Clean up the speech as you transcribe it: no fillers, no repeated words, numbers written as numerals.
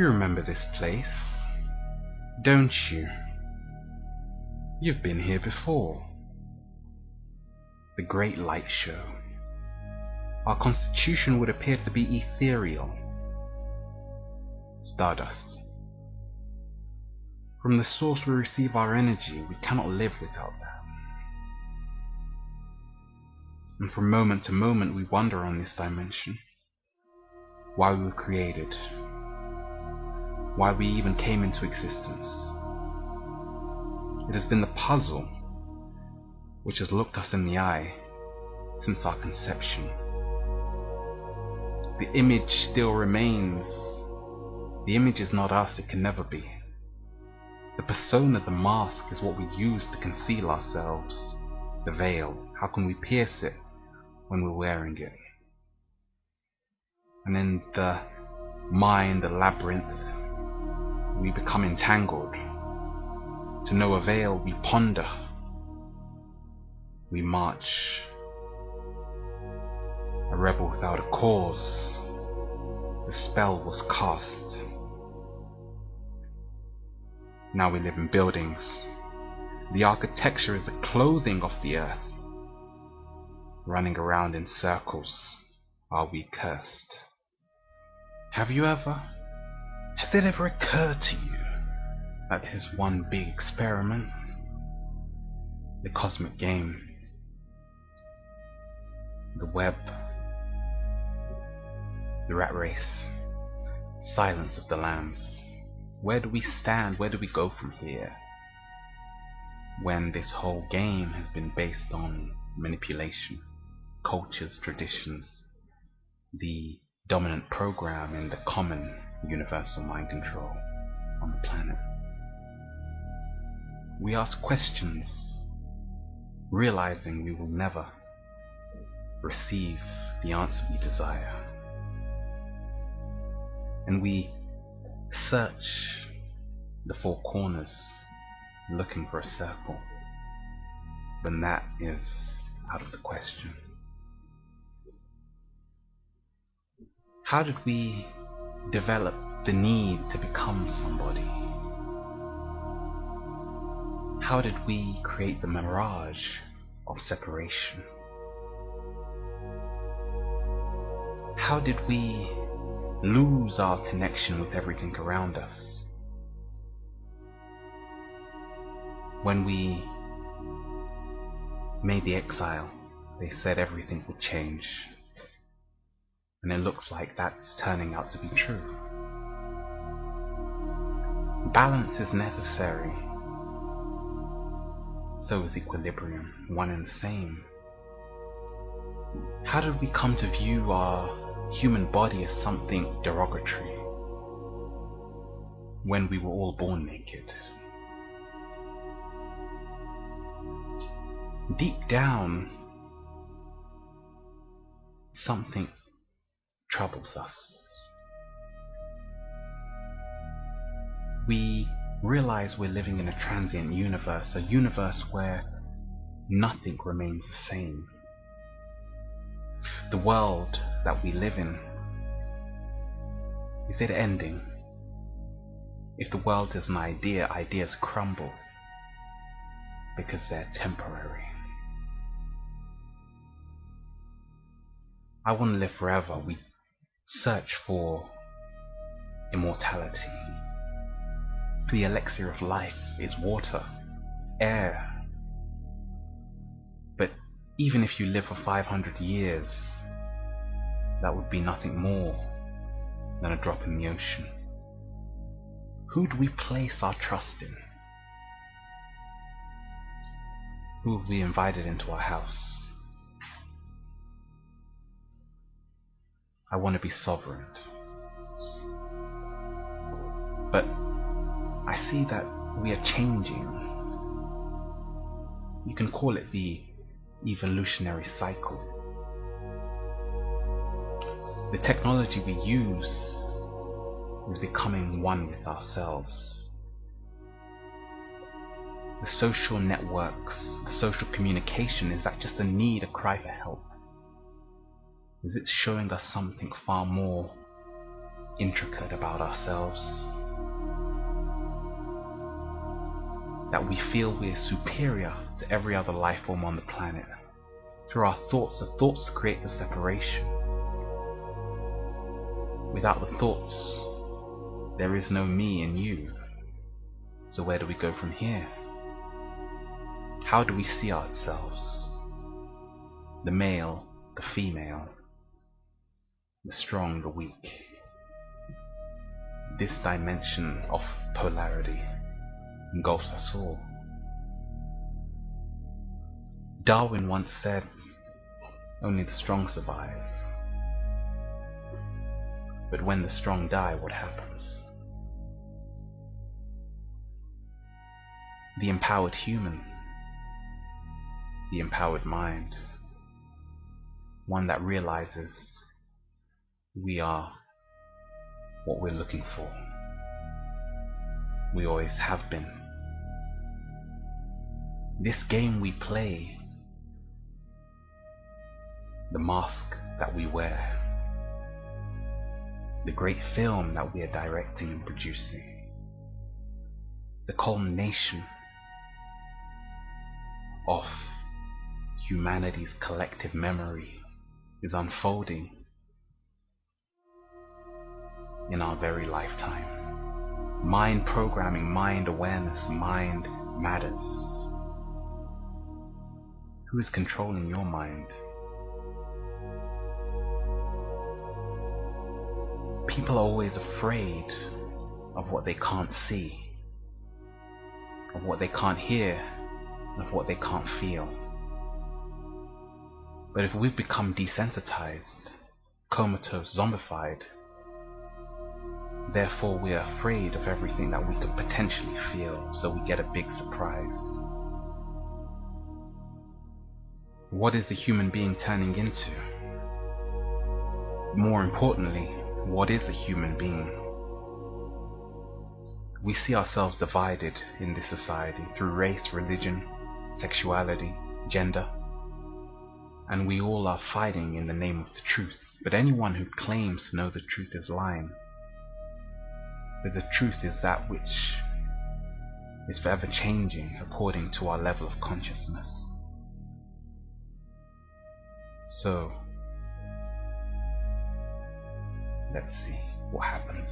You remember this place, don't you? You've been here before. The Great Light Show. Our constitution would appear to be ethereal. Stardust. From the source we receive our energy, we cannot live without that. And from moment to moment we wonder on this dimension. Why we were created. Why we even came into existence. It has been the puzzle which has looked us in the eye since our conception. The image still remains. The image is not us, it can never be. The persona, the mask, is what we use to conceal ourselves. The veil, how can we pierce it when we're wearing it? And in the mind, the labyrinth, we become entangled. To no avail, we ponder. We march. A rebel without a cause. The spell was cast. Now we live in buildings. The architecture is the clothing of the earth. Running around in circles, are we cursed? Has it ever occurred to you that this is one big experiment? The cosmic game. The web. The rat race. Silence of the lambs. Where do we stand? Where do we go from here? When this whole game has been based on manipulation, cultures, traditions, the dominant program in the common universal mind control on the planet. We ask questions, realizing we will never receive the answer we desire. And we search the four corners looking for a circle, when that is out of the question. How did we develop the need to become somebody? How did we create the mirage of separation? How did we lose our connection with everything around us? When we made the exile, they said everything would change. And it looks like that's turning out to be true. Balance is necessary. So is equilibrium, one and the same. How did we come to view our human body as something derogatory when we were all born naked? Deep down, something troubles us. We realize we're living in a transient universe, a universe where nothing remains the same. The world that we live in, is it ending? If the world is an idea, ideas crumble because they're temporary. I want to live forever. We search for immortality. The elixir of life is water, air. But even if you live for 500 years, that would be nothing more than a drop in the ocean. Who do we place our trust in? Who have we invited into our house? I want to be sovereign. But I see that we are changing. You can call it the evolutionary cycle. The technology we use is becoming one with ourselves. The social networks, the social communication, is that just a need, a cry for help? Is it showing us something far more intricate about ourselves, that we feel we're superior to every other life form on the planet. Through our thoughts, the thoughts create the separation. Without the thoughts, there is no me and you. So where do we go from here? How do we see ourselves? The male, the female, the strong, the weak. This dimension of polarity engulfs us all. Darwin once said, only the strong survive. But when the strong die, what happens? The empowered human, the empowered mind, one that realizes we are what we're looking for. We always have been. This game we play, the mask that we wear, the great film that we are directing and producing, the culmination of humanity's collective memory is unfolding in our very lifetime. Mind programming, mind awareness, mind matters. Who is controlling your mind? People are always afraid of what they can't see, of what they can't hear, of what they can't feel. But if we've become desensitized, comatose, zombified, therefore we are afraid of everything that we could potentially feel, so we get a big surprise. What is the human being turning into? More importantly, what is a human being? We see ourselves divided in this society through race, religion, sexuality, gender, and we all are fighting in the name of the truth. But anyone who claims to know the truth is lying. But the truth is that which is forever changing according to our level of consciousness. So, let's see what happens.